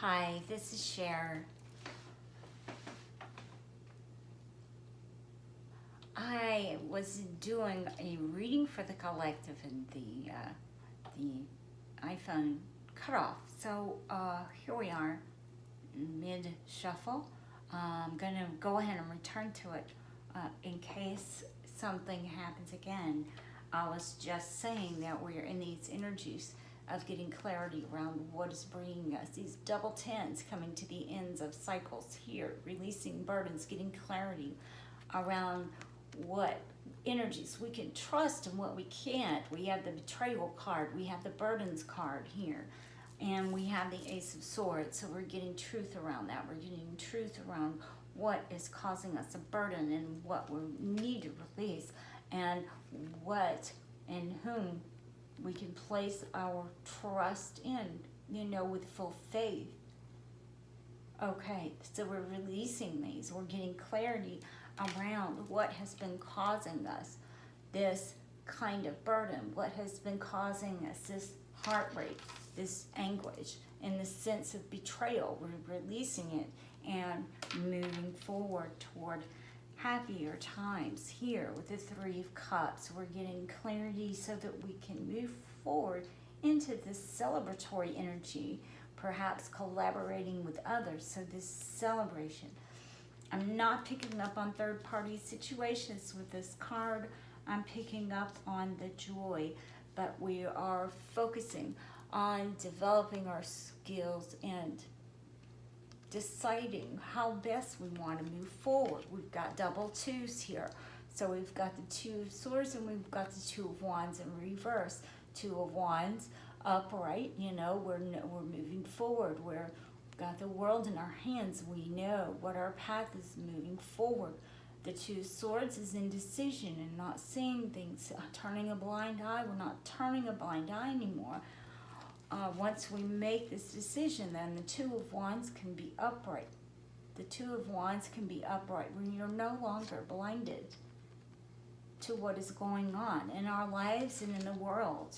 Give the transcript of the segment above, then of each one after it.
Hi, this is Cher. I was doing a reading for the collective and the iPhone cut off. So here we are, mid shuffle. I'm gonna go ahead and return to it in case something happens again. I was just saying that we're in these energies of getting clarity around what is bringing us. These double tens coming to the ends of cycles here, releasing burdens, getting clarity around what energies we can trust and what we can't. We have the betrayal card, we have the burdens card here, and we have the Ace of Swords. So we're getting truth around that. We're getting truth around what is causing us a burden and what we need to release, and what and whom we can place our trust in, with full faith. Okay, so we're releasing these. We're getting clarity around what has been causing us this kind of burden, what has been causing us this heartbreak, this anguish, and this sense of betrayal. We're releasing it and moving forward toward happier times here with the Three of Cups. We're getting clarity so that we can move forward into this celebratory energy, perhaps collaborating with others. So this celebration. I'm not picking up on third-party situations with this card. I'm picking up on the joy, but we are focusing on developing our skills and deciding how best we want to move forward. We've got double twos here. So we've got the Two of Swords and we've got the Two of Wands in reverse. Two of Wands upright, we're moving forward. We've got the world in our hands. We know what our path is moving forward. The Two of Swords is indecision and not seeing things, turning a blind eye. We're not turning a blind eye anymore. Once we make this decision, then the Two of Wands can be upright. The Two of Wands can be upright when you're no longer blinded to what is going on in our lives and in the world.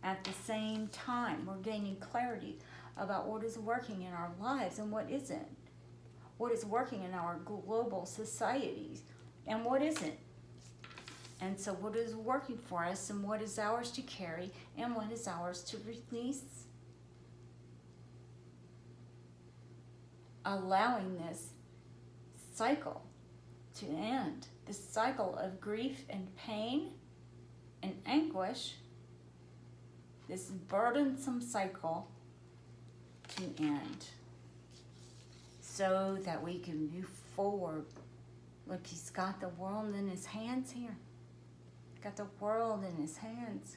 At the same time, we're gaining clarity about what is working in our lives and what isn't. What is working in our global societies and what isn't. And so what is working for us and what is ours to carry and what is ours to release. Allowing this cycle to end. This cycle of grief and pain and anguish. This burdensome cycle to end. So that we can move forward. Look, he's got the world in his hands here. Got the world in his hands.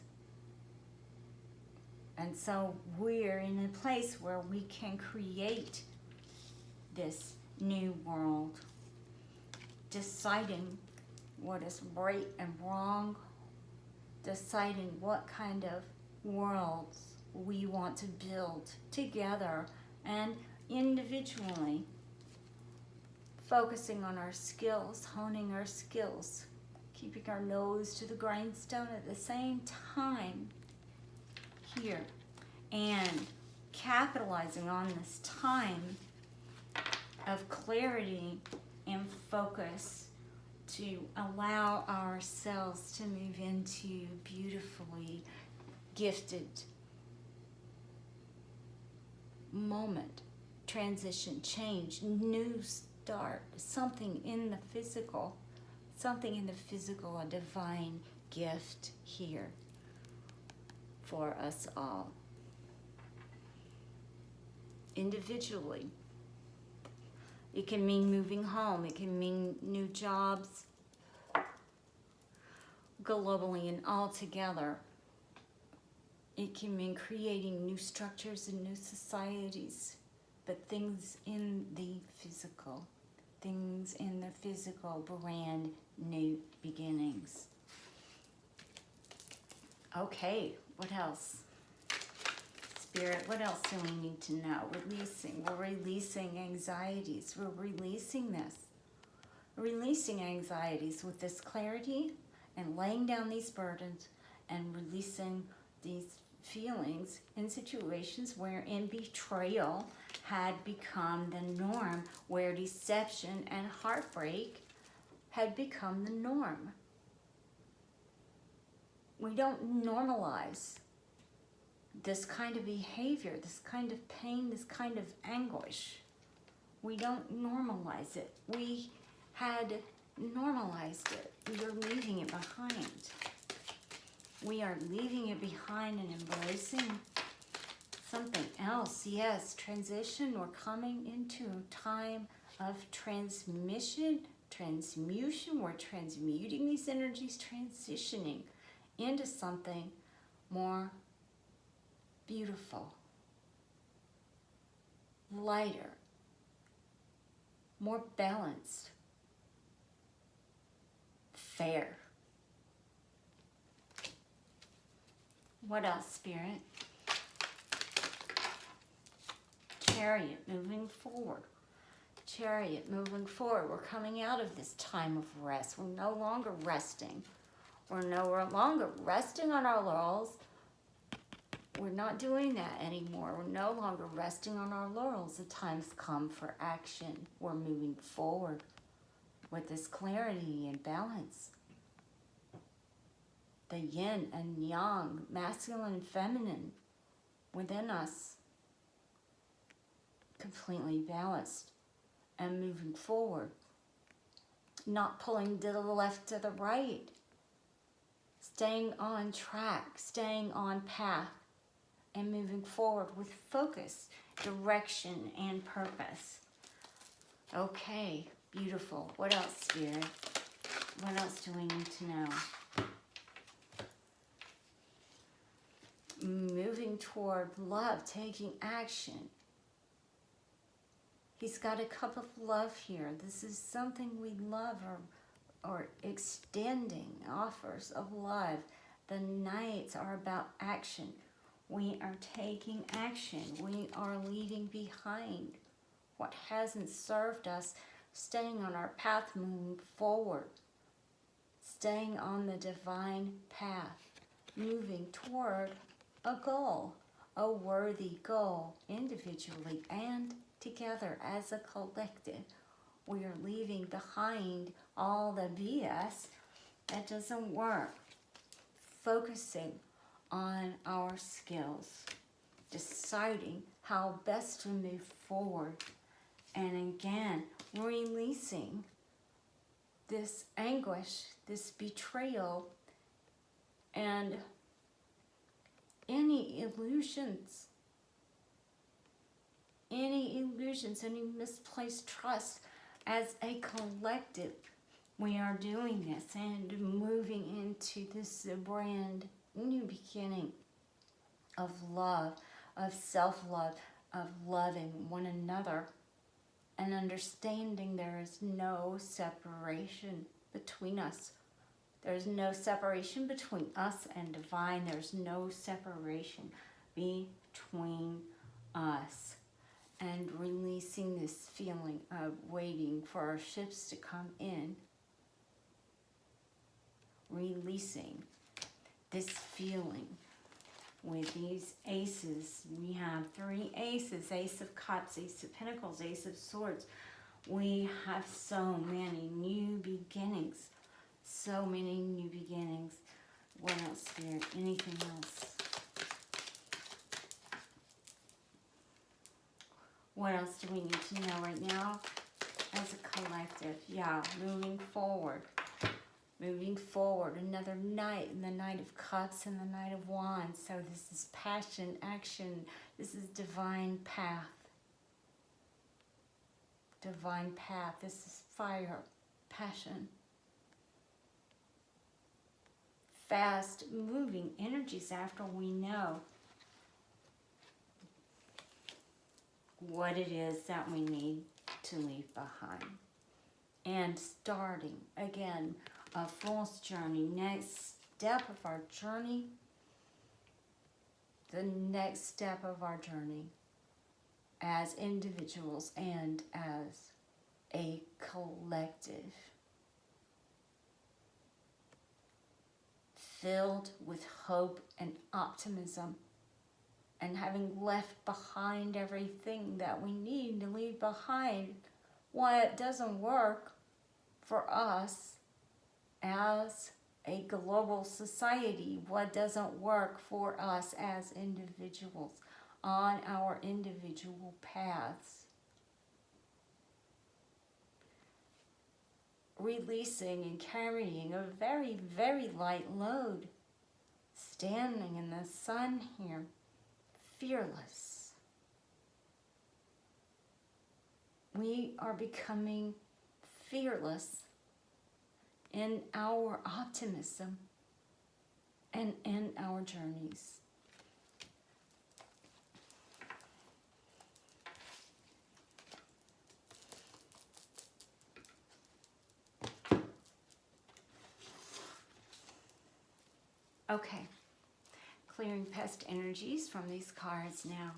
And so we're in a place where we can create this new world. Deciding what is right and wrong. Deciding what kind of worlds we want to build together and individually. Focusing on our skills, honing our skills. Keeping our nose to the grindstone at the same time here, and capitalizing on this time of clarity and focus to allow ourselves to move into beautifully gifted moment, transition, change, new start, something in the physical. Something in the physical, a divine gift here for us all. Individually, it can mean moving home. It can mean new jobs globally and all together. It can mean creating new structures and new societies, but things in the physical. Things in the physical, brand new beginnings. Okay, what else? Spirit, what else do we need to know? Releasing. We're releasing anxieties. We're releasing this. Releasing anxieties with this clarity and laying down these burdens and releasing these feelings in situations wherein betrayal had become the norm, where deception and heartbreak had become the norm. We don't normalize this kind of behavior, this kind of pain, this kind of anguish. We don't normalize it. We had normalized it. We are leaving it behind. We are leaving it behind and embracing something else. Yes, transition. We're coming into a time of transmutation. We're transmuting these energies, transitioning into something more beautiful, lighter, more balanced, fair. What else, Spirit? Chariot, moving forward. Chariot, moving forward. We're coming out of this time of rest. We're no longer resting. We're no longer resting on our laurels. We're not doing that anymore. We're no longer resting on our laurels. The time's come for action. We're moving forward with this clarity and balance. The yin and yang, masculine and feminine within us, completely balanced and moving forward. Not pulling to the left, to the right. Staying on track, staying on path, and moving forward with focus, direction, and purpose. Okay, beautiful. What else, Spirit? What else do we need to know? Moving toward love, taking action. He's got a cup of love here. This is something we love, or extending offers of love. The nights are about action. We are taking action. We are leaving behind what hasn't served us, staying on our path, moving forward, staying on the divine path, moving toward a goal, a worthy goal, individually and together as a collective. We are leaving behind all the BS that doesn't work, focusing on our skills, deciding how best to move forward, and again, releasing this anguish, this betrayal, and any illusions, any misplaced trust. As a collective, we are doing this and moving into this brand new beginning of love, of self-love, of loving one another, and understanding there is no separation between us. There's no separation between us and divine. There's no separation between us. And releasing this feeling of waiting for our ships to come in. Releasing this feeling with these aces. We have 3 aces: Ace of Cups, Ace of Pentacles, Ace of Swords. We have so many new beginnings. So many new beginnings. What else, Spirit? Anything else? What else do we need to know right now as a collective? Yeah, moving forward. Moving forward. Another night, and the Knight of Cups and the Knight of Wands. So this is passion, action. This is divine path. Divine path. This is fire, passion. Fast moving energies after we know what it is that we need to leave behind. And starting again a fool's journey, next step of our journey, the next step of our journey as individuals and as a collective, filled with hope and optimism and having left behind everything that we need to leave behind, what doesn't work for us as a global society, what doesn't work for us as individuals on our individual paths. Releasing and carrying a very, very light load, standing in the sun here, fearless. We are becoming fearless in our optimism and in our journeys. Okay, clearing past energies from these cards now.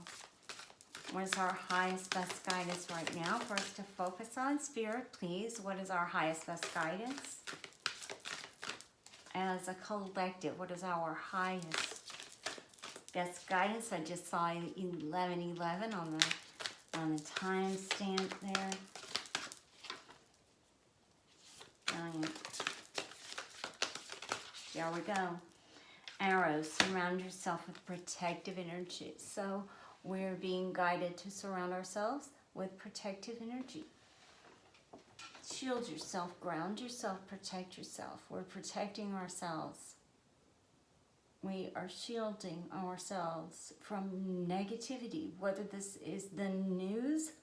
What is our highest, best guidance right now for us to focus on? Spirit, please, what is our highest, best guidance? As a collective, what is our highest, best guidance? I just saw 11:11 on the time stamp there. There we go. Arrows, surround yourself with protective energy. So we're being guided to surround ourselves with protective energy. Shield yourself, ground yourself, protect yourself. We're protecting ourselves. We are shielding ourselves from negativity, whether this is the news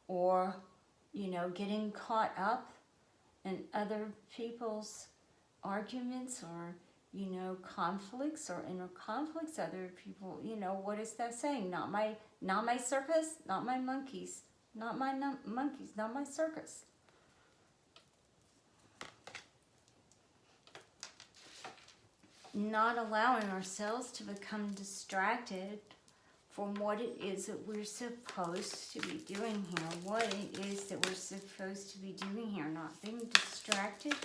or, getting caught up in other people's arguments or, conflicts or inner conflicts. Other people, what is that saying? Not my circus, not my monkeys. Not my monkeys, not my circus. Not allowing ourselves to become distracted from what it is that we're supposed to be doing here. What it is that we're supposed to be doing here. Not being distracted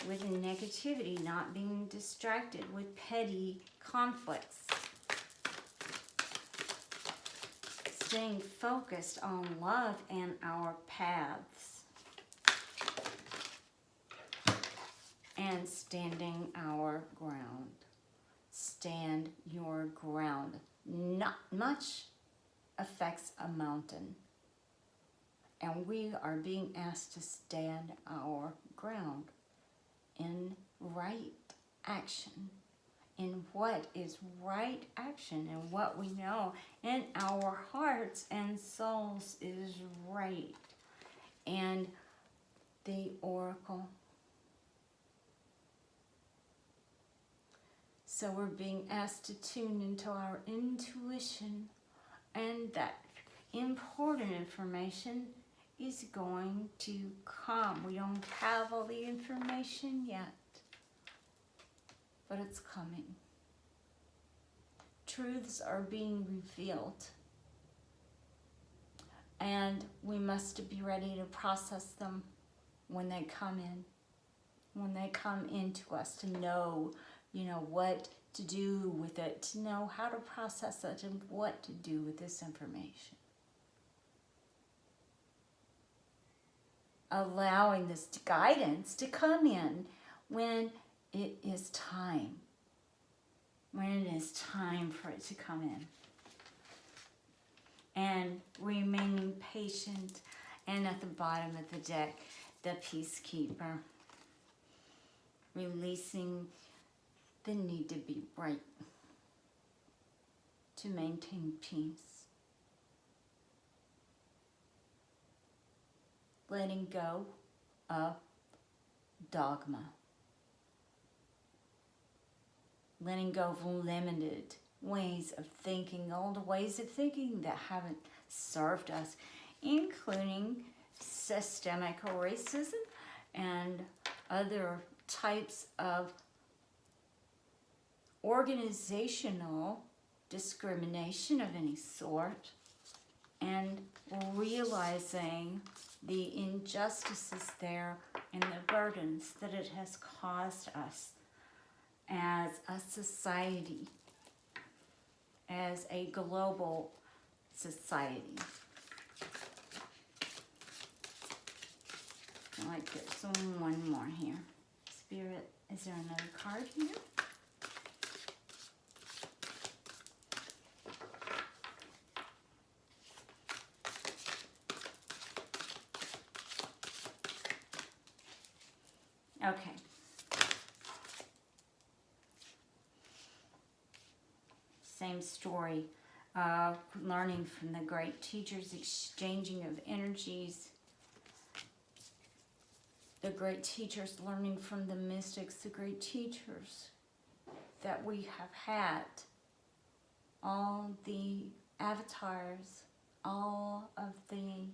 with negativity. Not being distracted with petty conflicts. Staying focused on love and our paths. And standing our ground. Stand your ground. Not much affects a mountain. And we are being asked to stand our ground in right action. In what is right action and what we know in our hearts and souls is right. And the oracle. So we're being asked to tune into our intuition, and that important information is going to come. We don't have all the information yet, but it's coming. Truths are being revealed, and we must be ready to process them when they come in, when they come into us, to know, what to do with it, to know how to process it and what to do with this information. Allowing this guidance to come in when it is time. When it is time for it to come in. And remaining patient. And at the bottom of the deck, the Peacekeeper. Releasing the need to be right. To maintain peace. Letting go of dogma. Letting go of limited ways of thinking, old ways of thinking that haven't served us, including systemic racism and other types of organizational discrimination of any sort, and realizing the injustices there and the burdens that it has caused us as a society. as a global society. Like there's one more here. Spirit, is there another card here? Okay. Same story. Learning from the great teachers, exchanging of energies. The great teachers, learning from the mystics, the great teachers that we have had. All the avatars, all of the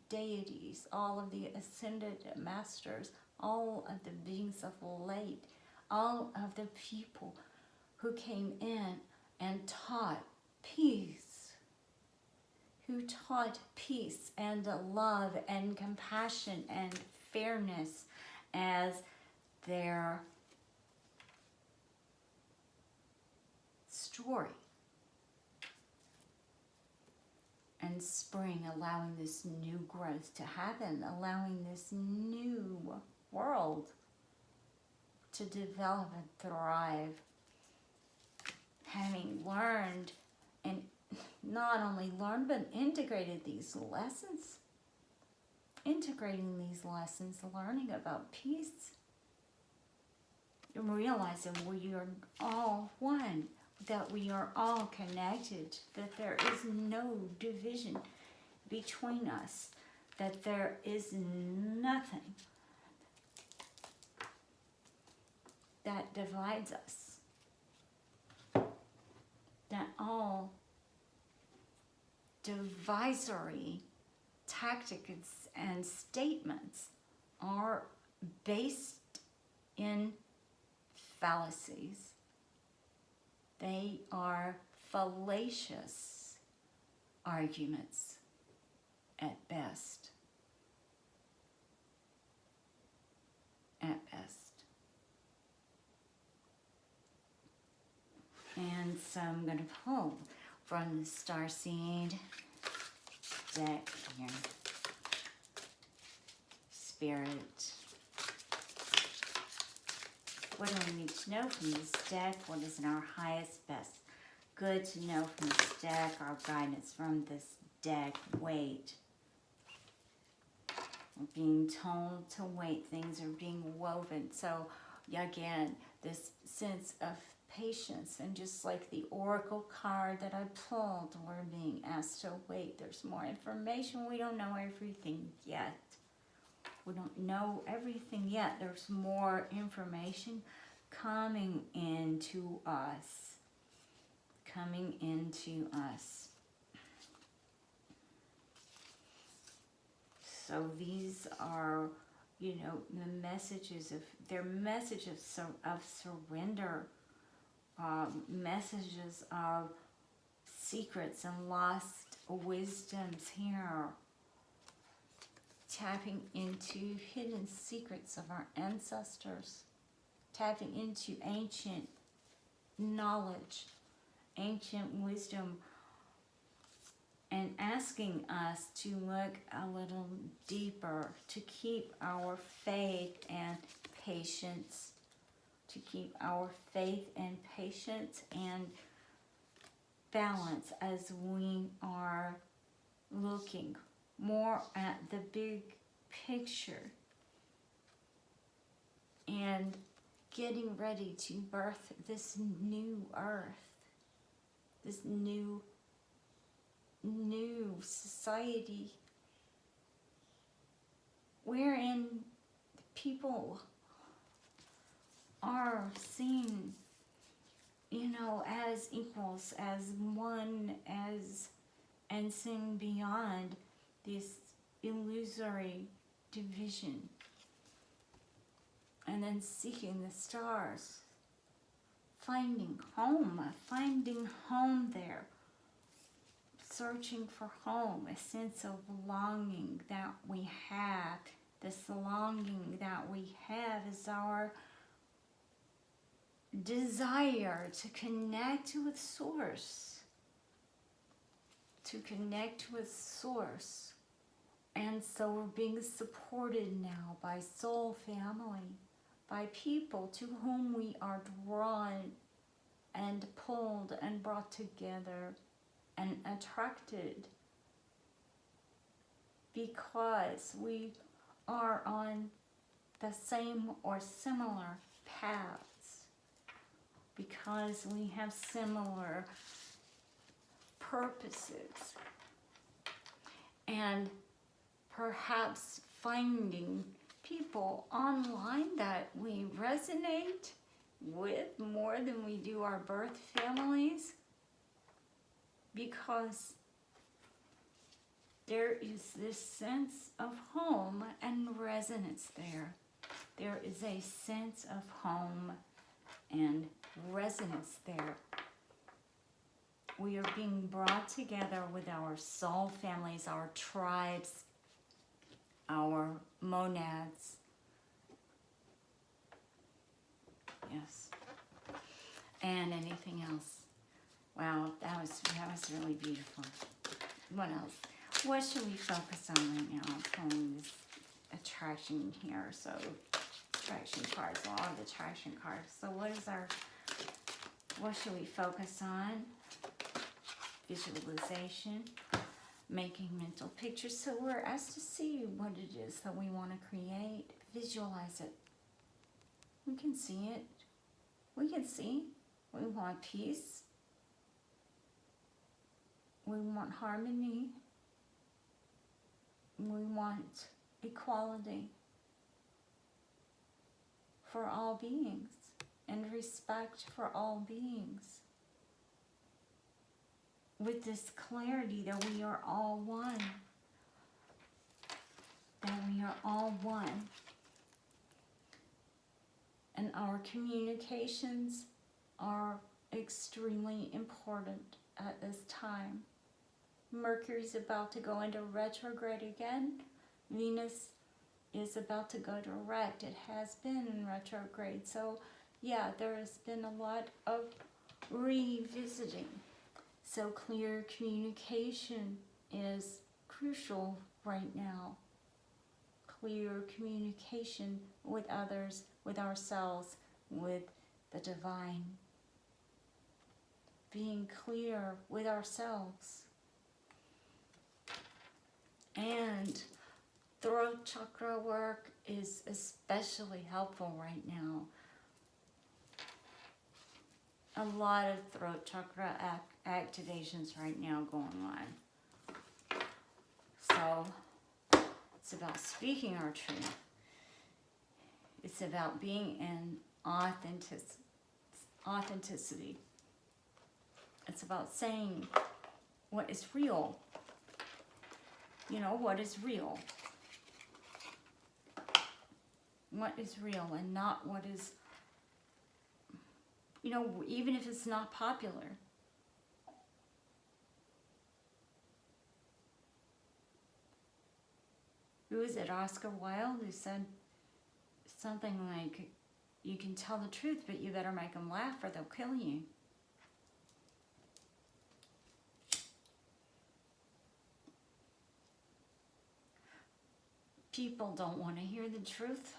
deities, all of the ascended masters, all of the beings of light, all of the people who came in and taught peace, who taught peace and love and compassion and fairness as their story. And spring, allowing this new growth to happen, allowing this new world to develop and thrive. Having learned, and not only learned, but integrated these lessons. Integrating these lessons, learning about peace. And realizing we are all one, that we are all connected, that there is no division between us, that there is nothing that divides us, that all divisory tactics and statements are based in fallacies. They are fallacious arguments at best. At best. And so I'm going to pull from the Starseed deck here. Spirit. What do we need to know from this deck? What is in our highest, best good to know from this deck? Our guidance from this deck. Wait. We're being told to wait. Things are being woven. So, again, this sense of patience. And just like the oracle card that I pulled, we're being asked to wait. There's more information. We don't know everything yet. We don't know everything yet. There's more information coming into us. Coming into us. So these are, you know, the messages of, they're messages of surrender. Messages of secrets and lost wisdoms here. Tapping into hidden secrets of our ancestors, tapping into ancient knowledge, ancient wisdom, and asking us to look a little deeper, to keep our faith and patience, to keep our faith and patience and balance as we are looking more at the big picture and getting ready to birth this new earth, this new society wherein people are seen, you know, as equals, as one, and seen beyond this illusory division, and then seeking the stars, finding home there, searching for home, a sense of longing that we have. This longing that we have is our desire to connect with Source, to connect with Source. And so we're being supported now by soul family, by people to whom we are drawn and pulled and brought together and attracted, because we are on the same or similar paths, because we have similar purposes, and perhaps finding people online that we resonate with more than we do our birth families, because there is this sense of home and resonance there. There is a sense of home and resonance there. We are being brought together with our soul families, our tribes, our monads. Yes. And anything else. Wow, that was really beautiful. What else? What should we focus on right now? I'm pulling this attraction here. So attraction cards, a lot of attraction cards. So what should we focus on? Visualization, making mental pictures. So we're asked to see what it is that we want to create. Visualize it. We can see it. We can see. We want peace. We want harmony. We want equality for all beings and respect for all beings. With this clarity that we are all one. That we are all one. And our communications are extremely important at this time. Mercury's about to go into retrograde again. Venus is about to go direct. It has been in retrograde. So yeah, there has been a lot of revisiting. So clear communication is crucial right now. Clear communication with others, with ourselves, with the divine. Being clear with ourselves. And throat chakra work is especially helpful right now. A lot of throat chakra activations right now going on. So it's about speaking our truth. It's about being in authenticity. It's about saying what is real. You know, what is real. What is real and not what is, you know, even if it's not popular. Who is it? Oscar Wilde, who said something like, you can tell the truth, but you better make them laugh or they'll kill you. People don't want to hear the truth,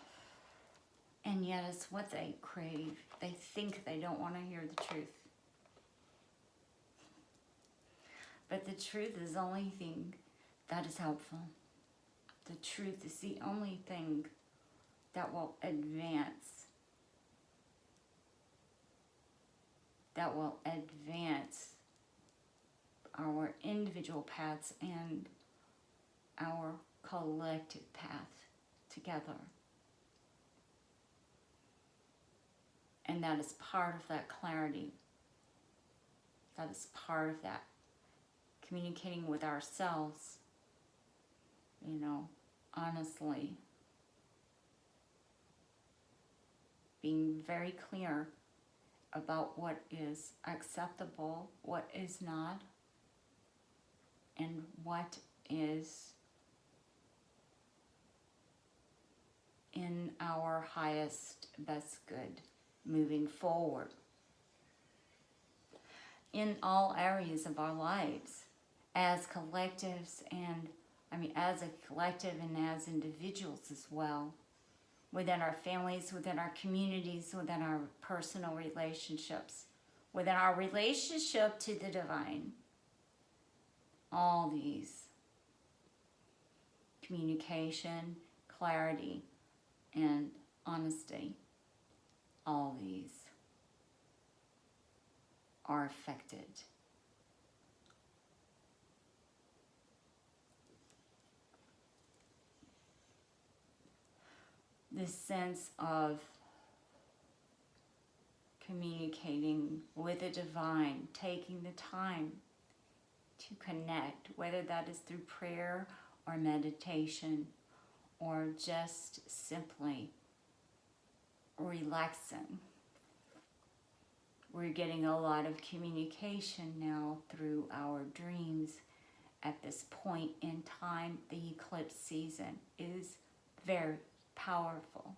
and yet it's what they crave. They think they don't want to hear the truth. But the truth is the only thing that is helpful. The truth is the only thing that will advance. That will advance our individual paths and our collective path together. And that is part of that clarity. That is part of that communicating with ourselves, you know, honestly. Being very clear about what is acceptable, what is not, and what is in our highest, best good moving forward. In all areas of our lives, as collectives and, as a collective and as individuals as well, within our families, within our communities, within our personal relationships, within our relationship to the divine. All these: communication, clarity, and honesty. All these are affected. This sense of communicating with the divine, taking the time to connect, whether that is through prayer or meditation or just simply relaxing. We're getting a lot of communication now through our dreams. At this point in time, the eclipse season is very powerful.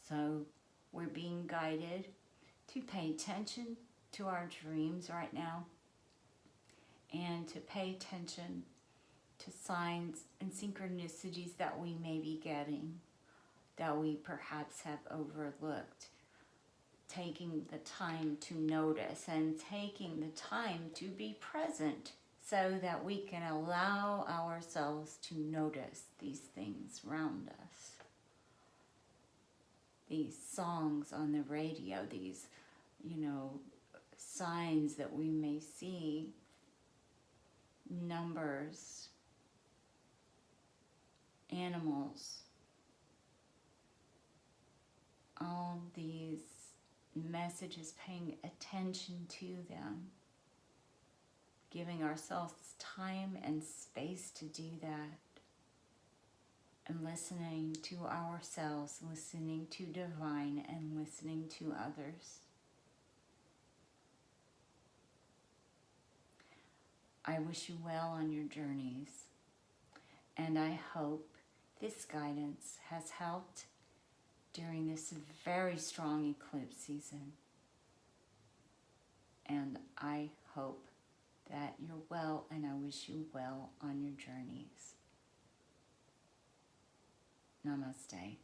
So we're being guided to pay attention to our dreams right now and to pay attention to signs and synchronicities that we may be getting, that we perhaps have overlooked. Taking the time to notice and taking the time to be present so that we can allow ourselves to notice these things around us. These songs on the radio, these, signs that we may see, numbers, animals, all these messages, paying attention to them, giving ourselves time and space to do that, and listening to ourselves, listening to divine, and listening to others. I wish you well on your journeys, and I hope this guidance has helped during this very strong eclipse season. And I hope that you're well, and I wish you well on your journeys. Namaste.